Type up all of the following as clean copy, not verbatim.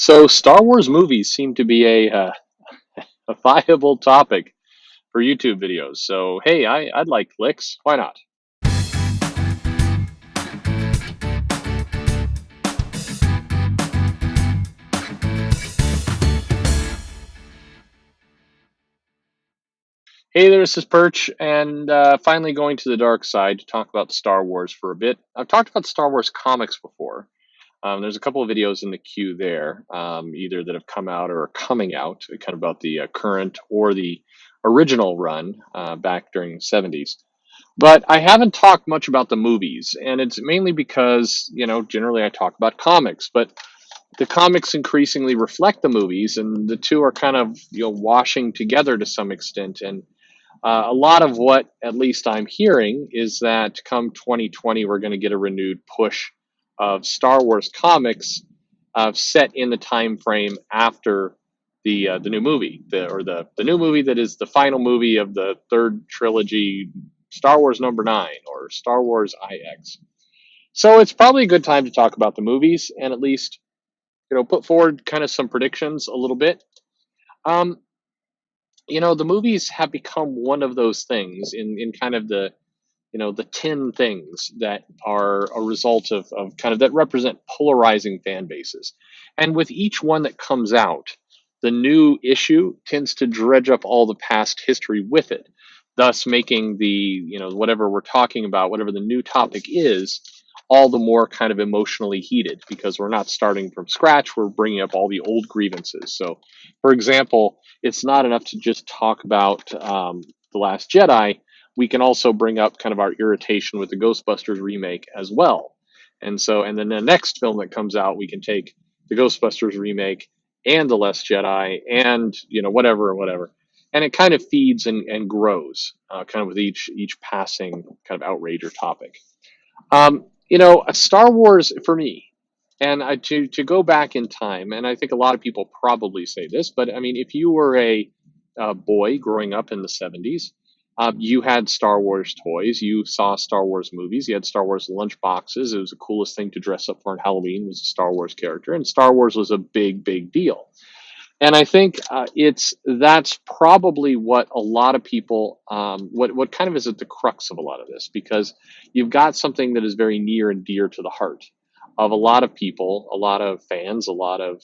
So, Star Wars movies seem to be a viable topic for YouTube videos. So, hey, I'd like clicks. Why not? Hey there, this is Perch, and finally going to the dark side to talk about Star Wars for a bit. I've talked about Star Wars comics before. There's a couple of videos in the queue there, either that have come out or are coming out, kind of about the current or the original run back during the 70s. But I haven't talked much about the movies, and it's mainly because, generally I talk about comics, but the comics increasingly reflect the movies, and the two are kind of, washing together to some extent. And a lot of what, at least I'm hearing, is that come 2020, we're going to get a renewed push of Star Wars comics set in the time frame after the new movie, the new movie that is the final movie of the third trilogy, Star Wars number 9 or Star Wars IX. So it's probably a good time to talk about the movies and at least put forward kind of some predictions a little bit. Um, the movies have become one of those things in kind of the 10 things that are a result of kind of that represent polarizing fan bases. And with each one that comes out, the new issue tends to dredge up all the past history with it, thus making whatever we're talking about, whatever the new topic is, all the more kind of emotionally heated because we're not starting from scratch. We're bringing up all the old grievances. So, for example, it's not enough to just talk about The Last Jedi. We can also bring up kind of our irritation with the Ghostbusters remake as well. And then the next film that comes out, we can take the Ghostbusters remake and the Last Jedi and, whatever. And it kind of feeds and grows kind of with each passing kind of outrage or topic. A Star Wars for me, and to go back in time, and I think a lot of people probably say this, but I mean, if you were a boy growing up in the 70s, you had Star Wars toys, you saw Star Wars movies, you had Star Wars lunch boxes. It was the coolest thing to dress up for on Halloween was a Star Wars character, and Star Wars was a big, big deal. And I think that's probably what a lot of people what kind of is at the crux of a lot of this, because you've got something that is very near and dear to the heart of a lot of people, a lot of fans, a lot of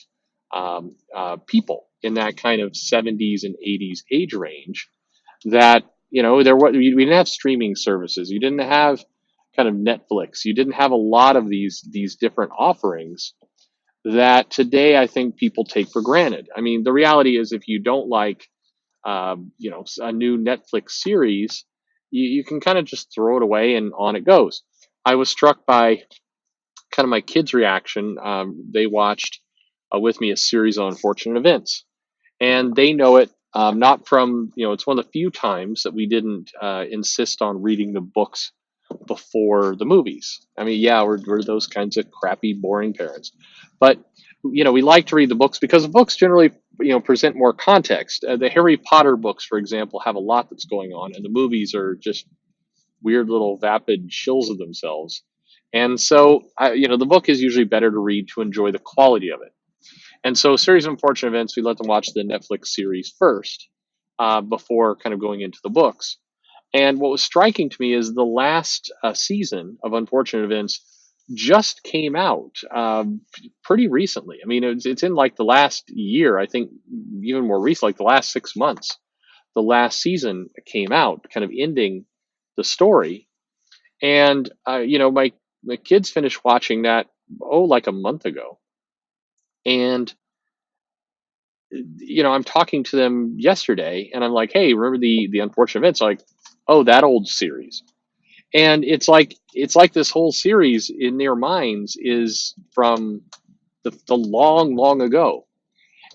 people in that kind of 70s and 80s age range. That we didn't have streaming services, you didn't have kind of Netflix, you didn't have a lot of these different offerings that today I think people take for granted. I mean, the reality is, if you don't like, a new Netflix series, you can kind of just throw it away and on it goes. I was struck by kind of my kids' reaction. They watched with me a series on unfortunate events, and they know it not from, it's one of the few times that we didn't insist on reading the books before the movies. I mean, yeah, we're those kinds of crappy, boring parents. But, we like to read the books because the books generally, present more context. The Harry Potter books, for example, have a lot that's going on, and the movies are just weird little vapid shills of themselves. And so, the book is usually better to read to enjoy the quality of it. And so, series of unfortunate events, we let them watch the Netflix series first before kind of going into the books. And what was striking to me is the last season of Unfortunate Events just came out pretty recently. I mean, it's in like the last year, I think, even more recent, like the last 6 months. The last season came out, kind of ending the story. And, my kids finished watching that, like a month ago. And I'm talking to them yesterday, and I'm like, "Hey, remember the unfortunate events?" Like, "Oh, that old series." And it's like this whole series in their minds is from the long, long ago.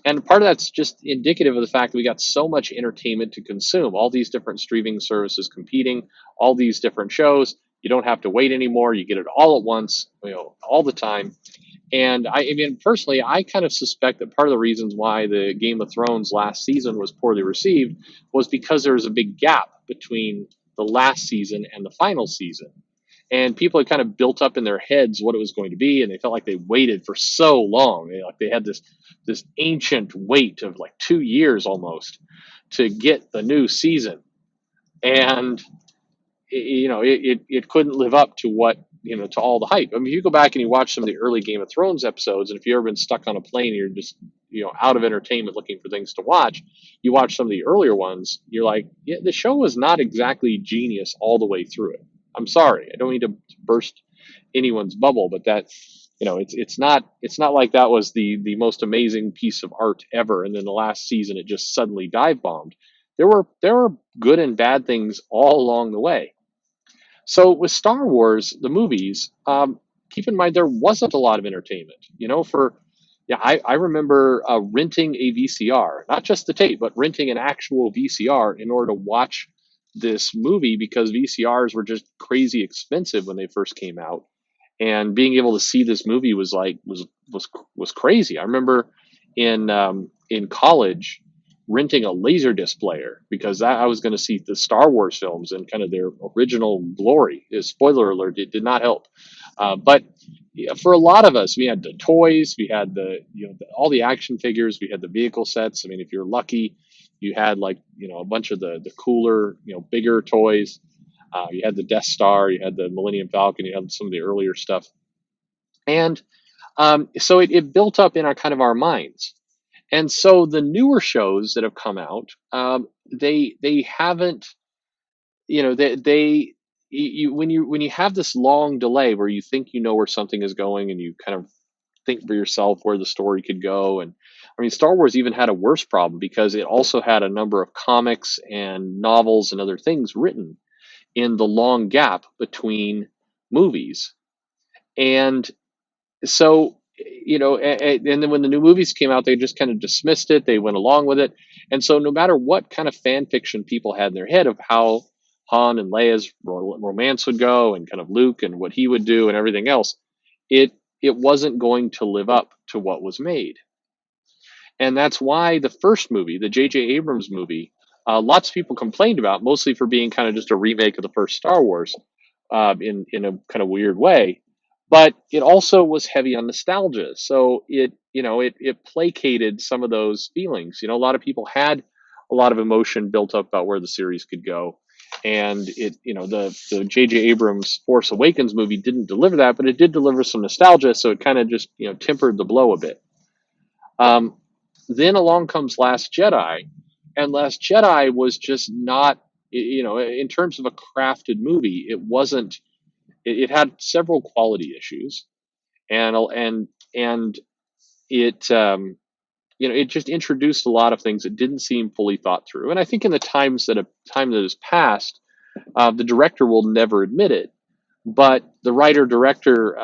And part of that's just indicative of the fact that we got so much entertainment to consume, all these different streaming services competing, all these different shows. You don't have to wait anymore. You get it all at once, all the time. And I mean, personally, I kind of suspect that part of the reasons why the Game of Thrones last season was poorly received was because there was a big gap between the last season and the final season. and people had kind of built up in their heads what it was going to be, and they felt like they waited for so long. Like they had this ancient wait of like 2 years almost to get the new season, and it couldn't live up to what, to all the hype. I mean, if you go back and you watch some of the early Game of Thrones episodes, and if you've ever been stuck on a plane and you're just out of entertainment looking for things to watch, you watch some of the earlier ones, you're like, yeah, the show was not exactly genius all the way through it. I'm sorry, I don't mean to burst anyone's bubble, but that, it's not like that was the most amazing piece of art ever, and then the last season it just suddenly dive bombed. There were good and bad things all along the way. So with Star Wars, the movies, keep in mind there wasn't a lot of entertainment. I remember renting a VCR, not just the tape, but renting an actual VCR in order to watch this movie because VCRs were just crazy expensive when they first came out, and being able to see this movie was crazy. I remember in college renting a laserdisc player because I was going to see the Star Wars films and kind of their original glory. Spoiler alert, it did not help. But yeah, for a lot of us, we had the toys, we had all the action figures, we had the vehicle sets. I mean, if you're lucky, you had like a bunch of the cooler, bigger toys. You had the Death Star, you had the Millennium Falcon, you had some of the earlier stuff, and so it built up in our kind of our minds. And so the newer shows that have come out, they haven't, they when you have this long delay where you think where something is going, and you kind of think for yourself where the story could go. And I mean, Star Wars even had a worse problem because it also had a number of comics and novels and other things written in the long gap between movies. And so and then when the new movies came out, they just kind of dismissed it, they went along with it. And so no matter what kind of fan fiction people had in their head of how Han and Leia's romance would go, and kind of Luke and what he would do and everything else, it wasn't going to live up to what was made. And that's why the first movie, the J.J. Abrams movie, lots of people complained about, mostly for being kind of just a remake of the first Star Wars, in a kind of weird way. But it also was heavy on nostalgia, so it placated some of those feelings. A lot of people had a lot of emotion built up about where the series could go, and the J.J. Abrams Force Awakens movie didn't deliver that, but it did deliver some nostalgia, so it kind of just tempered the blow a bit. Um, then along comes Last Jedi, and Last Jedi was just not, in terms of a crafted movie, it wasn't. It had several quality issues, and it it just introduced a lot of things that didn't seem fully thought through. And I think in the time that has passed, the director will never admit it, but the writer director,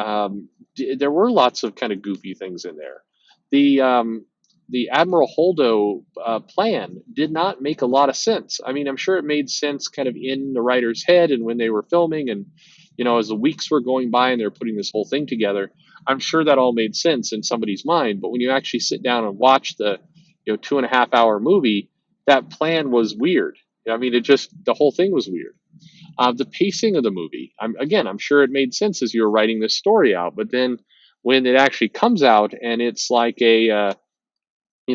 there were lots of kind of goofy things in there. The Admiral Holdo plan did not make a lot of sense. I mean, I'm sure it made sense kind of in the writer's head and when they were filming, and as the weeks were going by and they're putting this whole thing together, I'm sure that all made sense in somebody's mind. But when you actually sit down and watch the 2.5 hour movie, that plan was weird. I mean, the whole thing was weird. The pacing of the movie, I'm sure it made sense as you were writing this story out, but then when it actually comes out and it's like a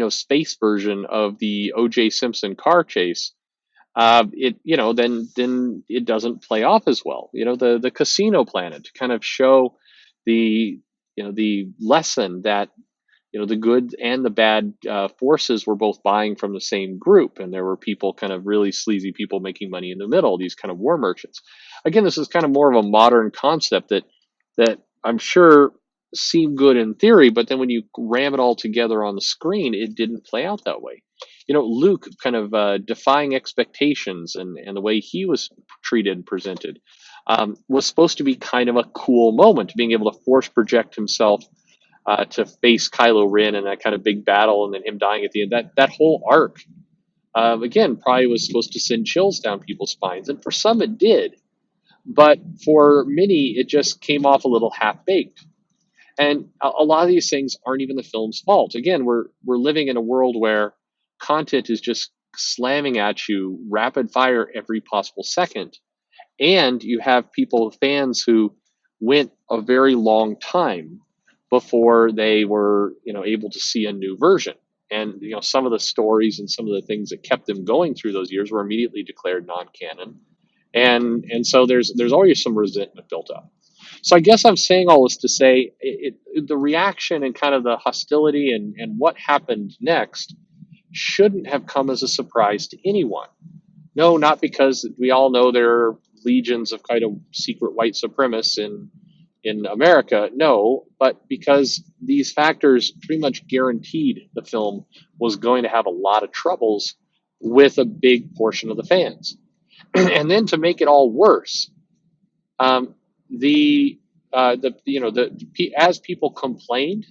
space version of the O.J. Simpson car chase, then it doesn't play off as well. The casino planet to kind of show the the lesson that the good and the bad forces were both buying from the same group, and there were people, kind of really sleazy people, making money in the middle, these kind of war merchants. Again, this is kind of more of a modern concept that I'm sure seemed good in theory, but then when you ram it all together on the screen, it didn't play out that way. Luke kind of defying expectations, and the way he was treated and presented, was supposed to be kind of a cool moment, being able to force project himself to face Kylo Ren in that kind of big battle, and then him dying at the end. That whole arc, again, probably was supposed to send chills down people's spines, and for some it did, but for many it just came off a little half baked. And a lot of these things aren't even the film's fault. Again, we're living in a world where content is just slamming at you rapid fire every possible second, and you have people, fans who went a very long time before they were, able to see a new version. And some of the stories and some of the things that kept them going through those years were immediately declared non-canon, and so there's always some resentment built up. So I guess I'm saying all this to say the reaction and kind of the hostility and what happened next shouldn't have come as a surprise to anyone. No, not because we all know there are legions of kind of secret white supremacists in America. No, but because these factors pretty much guaranteed the film was going to have a lot of troubles with a big portion of the fans. And then to make it all worse, um, as people complained,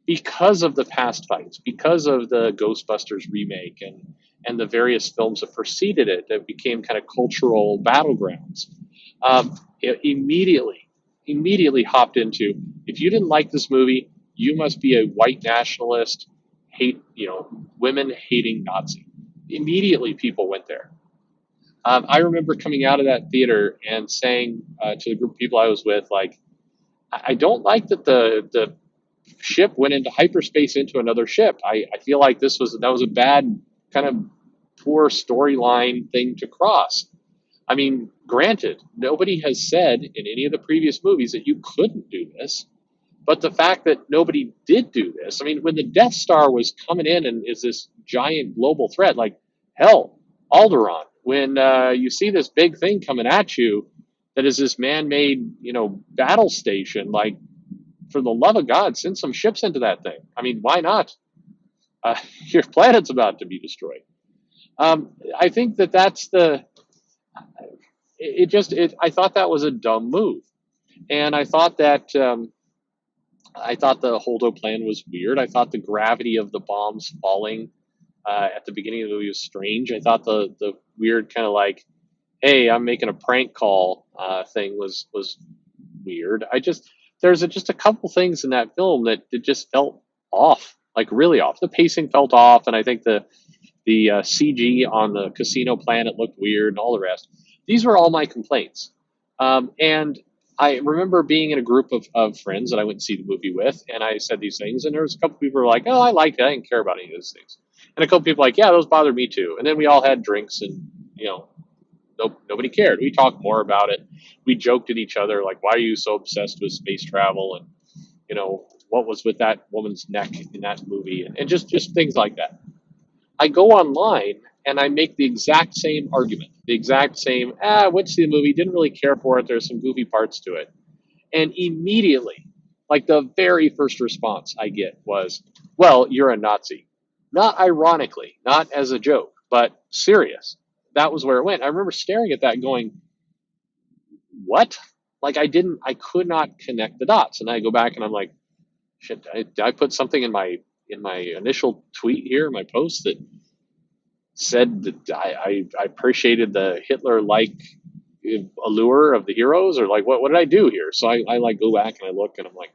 because of the past fights, because of the Ghostbusters remake and the various films that preceded it that became kind of cultural battlegrounds, it immediately hopped into, if you didn't like this movie, you must be a white nationalist, women hating Nazi. Immediately, people went there. I remember coming out of that theater and saying to the group of people I was with, like, I don't like that the ship went into hyperspace into another ship. I feel like that was a bad kind of poor storyline thing to cross. I mean, granted, nobody has said in any of the previous movies that you couldn't do this, but the fact that nobody did do this, I mean, when the Death Star was coming in and is this giant global threat, like, hell, Alderaan, when you see this big thing coming at you that is this man-made, battle station, like, for the love of God, send some ships into that thing. I mean, why not? Your planet's about to be destroyed. I think that's the. I thought that was a dumb move, and I thought the Holdo plan was weird. I thought the gravity of the bombs falling at the beginning of the movie was strange. I thought the weird kind of like, hey, I'm making a prank call thing was weird. There's just a couple things in that film that it just felt off, like really off. The pacing felt off, and I think the CG on the casino planet looked weird, and all the rest. These were all my complaints. And I remember being in a group of friends that I went to see the movie with, and I said these things, and there was a couple people who were like, "Oh, I liked it. I didn't care about any of those things," and a couple people were like, "Yeah, those bothered me too." And then we all had drinks, and nobody cared. We talked more about it. We joked at each other, like, why are you so obsessed with space travel? And, what was with that woman's neck in that movie? And just things like that. I go online and I make the exact same argument, the exact same, went to see the movie, didn't really care for it. There's some goofy parts to it. And immediately, like the very first response I get was, well, you're a Nazi. Not ironically, not as a joke, but serious. That was where it went. I remember staring at that going, what? Like I could not connect the dots. And I go back and I'm like, shit, did I put something in my initial tweet here, my post that said that I appreciated the Hitler-like allure of the heroes, or like what did I do here? So I like go back and I look and I'm like,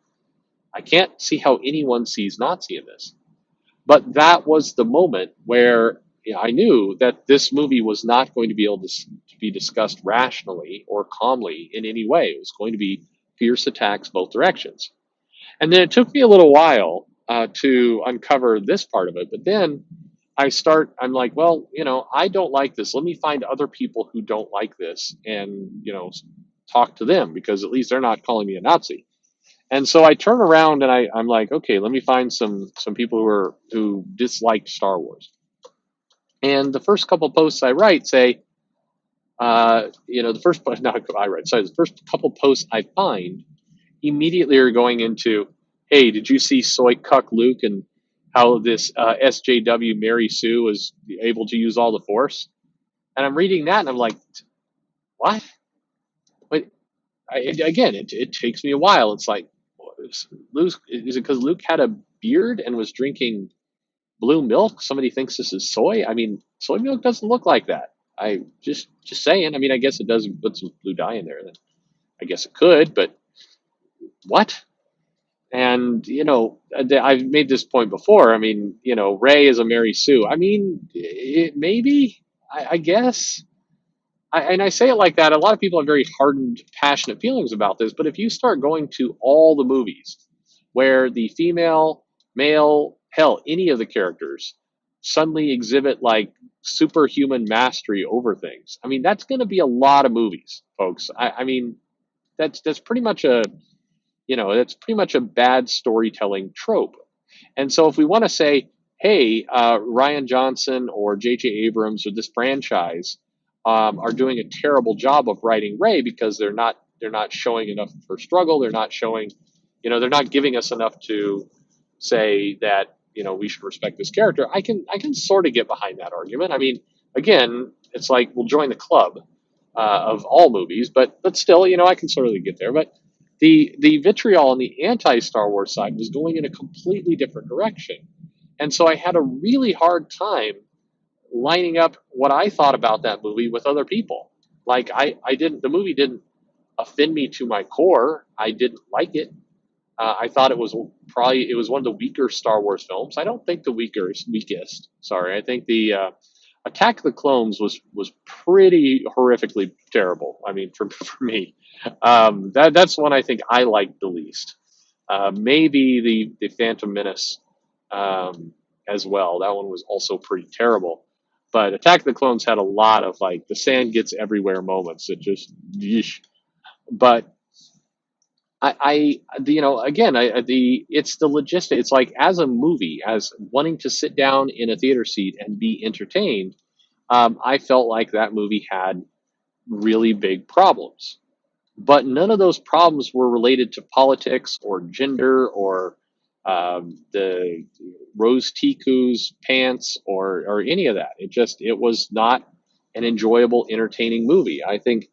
I can't see how anyone sees Nazi in this. But that was the moment where I knew that this movie was not going to be able to be discussed rationally or calmly in any way. It was going to be fierce attacks both directions. And then it took me a little while to uncover this part of it. But then I'm like, well, I don't like this. Let me find other people who don't like this and, talk to them, because at least they're not calling me a Nazi. And so I turn around and I'm like, okay, let me find some people who disliked Star Wars. And the first couple posts I write say, the first not I write, sorry, the first couple posts I find immediately are going into, hey, did you see Soy Cuck Luke and how this SJW Mary Sue was able to use all the Force? And I'm reading that and I'm like, what? But again, it takes me a while. It's like, Luke, is it because Luke had a beard and was drinking blue milk? Somebody thinks this is soy. I mean, soy milk doesn't look like that. I just saying. I mean, I guess it does put some blue dye in there. Then I guess it could, but what? And I've made this point before. I mean, Rey is a Mary Sue. I mean, maybe. I guess. and I say it like that. A lot of people have very hardened, passionate feelings about this. But if you start going to all the movies where the female, male, hell, any of the characters suddenly exhibit like superhuman mastery over things, I mean, that's going to be a lot of movies, folks. I mean, that's pretty much a that's pretty much a bad storytelling trope. And so if we want to say, hey, Ryan Johnson or J.J. Abrams or this franchise are doing a terrible job of writing Ray because they're not showing enough of her struggle. They're not showing, they're not giving us enough to say that we should respect this character. I can sort of get behind that argument. I mean, again, it's like we'll join the club of all movies, but still, I can sort of get there. But the vitriol on the anti Star Wars side was going in a completely different direction. And so I had a really hard time lining up what I thought about that movie with other people. Like the movie didn't offend me to my core. I didn't like it. I thought it was one of the weaker Star Wars films. I don't think the weakest. Sorry, I think the Attack of the Clones was pretty horrifically terrible. I mean, for me, that's one I think I liked the least. Maybe the Phantom Menace as well. That one was also pretty terrible. But Attack of the Clones had a lot of like the sand gets everywhere moments that just, yeesh. But again, it's the logistic. It's like as a movie, as wanting to sit down in a theater seat and be entertained. I felt like that movie had really big problems, but none of those problems were related to politics or gender or the Rose Tiku's pants or any of that. It was not an enjoyable, entertaining movie. I think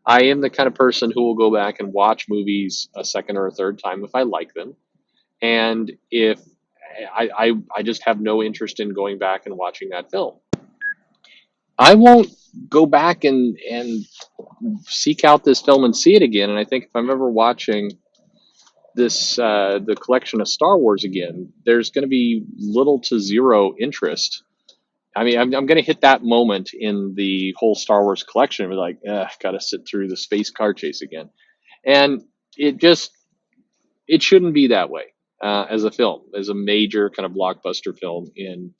I am the kind of person who will go back and watch movies a second or a third time if I like them, and if I just have no interest in going back and watching that film. I won't go back and seek out this film and see it again. And I think if I'm ever watching the collection of Star Wars again, there's going to be little to zero interest. I mean, I'm going to hit that moment in the whole Star Wars collection and be like, got to sit through the space car chase again. And it shouldn't be that way as a film, as a major kind of blockbuster film in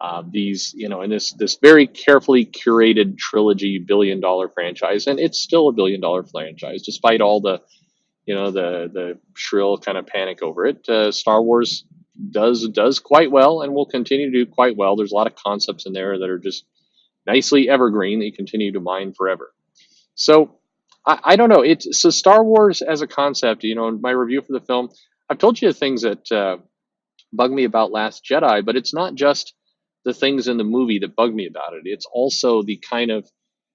in this very carefully curated trilogy $1 billion franchise. And it's still a $1 billion franchise, despite all the shrill kind of panic over it. Star Wars does quite well and will continue to do quite well. There's a lot of concepts in there that are just nicely evergreen that you continue to mine forever. So I don't know. So Star Wars as a concept, in my review for the film, I've told you the things that bug me about Last Jedi, but it's not just the things in the movie that bug me about it. It's also the kind of,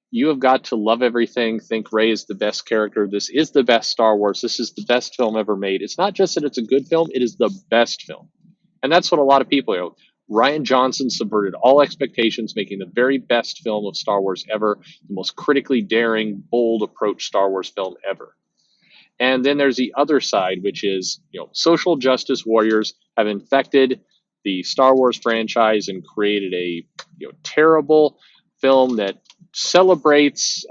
you have got to love everything, think Rey is the best character. This is the best Star Wars. This is the best film ever made. It's not just that it's a good film, it is the best film. And that's what a lot of people, Ryan Johnson subverted all expectations, making the very best film of Star Wars ever, the most critically daring, bold approach Star Wars film ever. And then there's the other side, which is, social justice warriors have infected the Star Wars franchise and created a terrible film that celebrates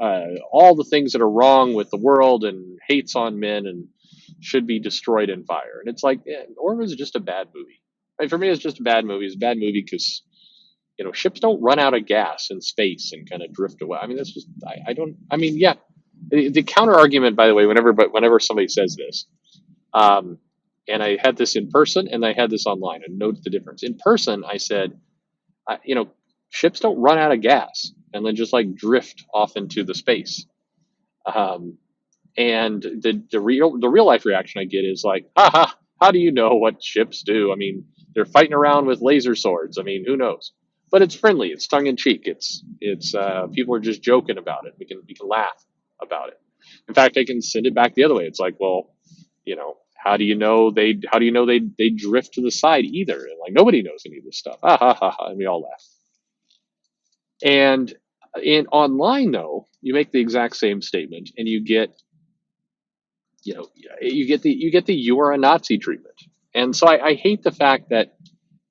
all the things that are wrong with the world and hates on men and should be destroyed in fire. And it's like, or was it just a bad movie? I mean, for me, it's just a bad movie. It's a bad movie because ships don't run out of gas in space and kind of drift away. I mean, that's just I don't. I mean, yeah. The counter argument, by the way, whenever somebody says this, and I had this in person and I had this online, and note the difference. In person, I said, ships don't run out of gas and then just like drift off into the space. And the real life reaction I get is like, haha, how do you know what ships do? I mean, they're fighting around with laser swords. I mean, who knows? But it's friendly. It's tongue in cheek. It's people are just joking about it. We can laugh about it. In fact, I can send it back the other way. It's like, well, how do you know they drift to the side either? And like nobody knows any of this stuff. Ha ha ha ha, and we all laugh. And in online though, you make the exact same statement and you get the you are a Nazi treatment. And so I hate the fact that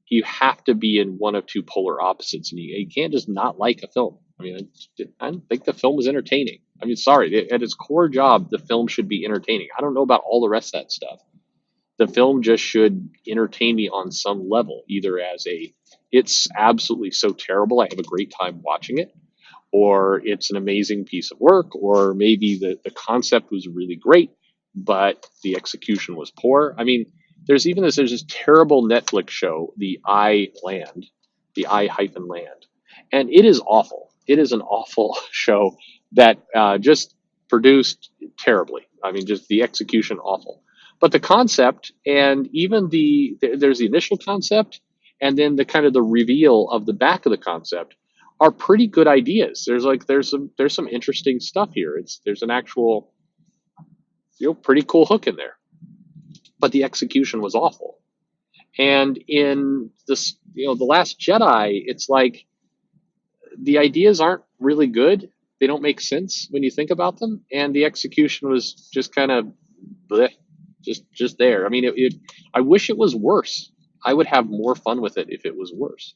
you have to be in one of two polar opposites and you can't just not like a film. I mean, I don't think the film was entertaining. I mean, sorry, at its core job, the film should be entertaining. I don't know about all the rest of that stuff. The film just should entertain me on some level, either as a, it's absolutely so terrible, I have a great time watching it, or it's an amazing piece of work, or maybe the concept was really great, but the execution was poor. I mean, there's this terrible Netflix show, the I hyphen land, and it is awful. It is an awful show that just produced terribly. I mean, just the execution awful. But the concept and even there's the initial concept and then the kind of the reveal of the back of the concept are pretty good ideas. There's some interesting stuff here. There's an actual pretty cool hook in there, but the execution was awful. And in this the Last Jedi, it's like the ideas aren't really good. They don't make sense when you think about them, and the execution was just kind of bleh, just there. I mean, I wish it was worse. I would have more fun with it if it was worse.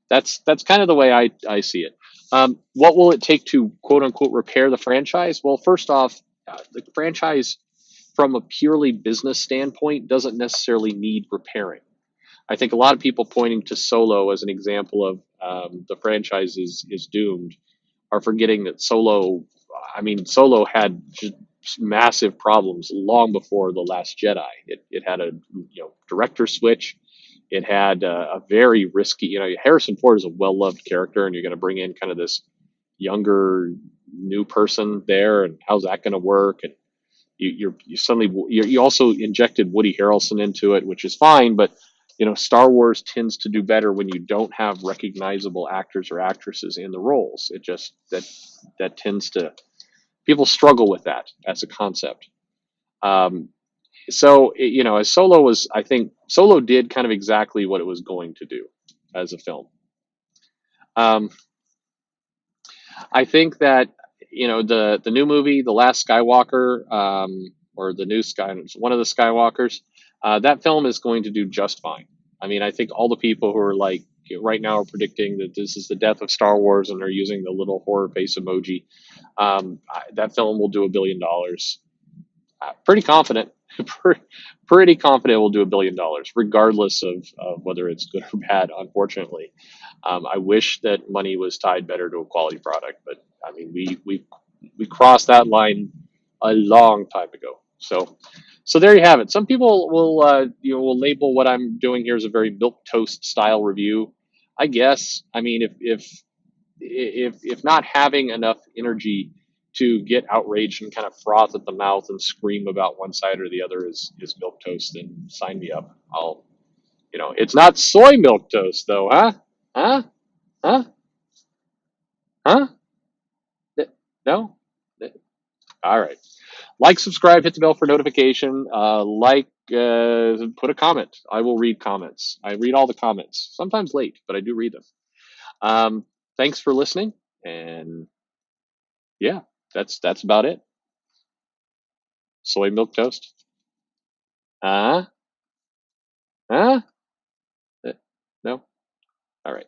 That's kind of the way I see it. What will it take to quote unquote repair the franchise? Well, first off, the franchise from a purely business standpoint doesn't necessarily need repairing. I think a lot of people pointing to Solo as an example of the franchise is doomed are forgetting that Solo had just massive problems long before The Last Jedi. It had a director switch. It had a very risky, Harrison Ford is a well loved character, and you're going to bring in kind of this younger new person there, and how's that going to work? And you also injected Woody Harrelson into it, which is fine, but Star Wars tends to do better when you don't have recognizable actors or actresses in the roles. It just that tends to people struggle with that as a concept. Um, as Solo was, I think Solo did kind of exactly what it was going to do as a film. Um, I think that the new movie, The Last Skywalker, or the new Sky, one of the Skywalkers, that film is going to do just fine. I mean, I think all the people who are like right now are predicting that this is the death of Star Wars and are using the little horror face emoji. That film will do $1 billion. Pretty confident. Pretty confident we'll do $1 billion, regardless of whether it's good or bad. Unfortunately, I wish that money was tied better to a quality product, but I mean, we crossed that line a long time ago. So there you have it. Some people will label what I'm doing here as a very milk toast style review. I guess. I mean, if not having enough energy to get outraged and kind of froth at the mouth and scream about one side or the other is milk toast, then sign me up. It's not soy milk toast though, huh? Huh? Huh? Huh? No? All right. Like, subscribe, hit the bell for notification. Put a comment. I will read comments. I read all the comments. Sometimes late, but I do read them. Thanks for listening, and yeah, that's about it. Soy milk toast. Huh? Huh? No? All right.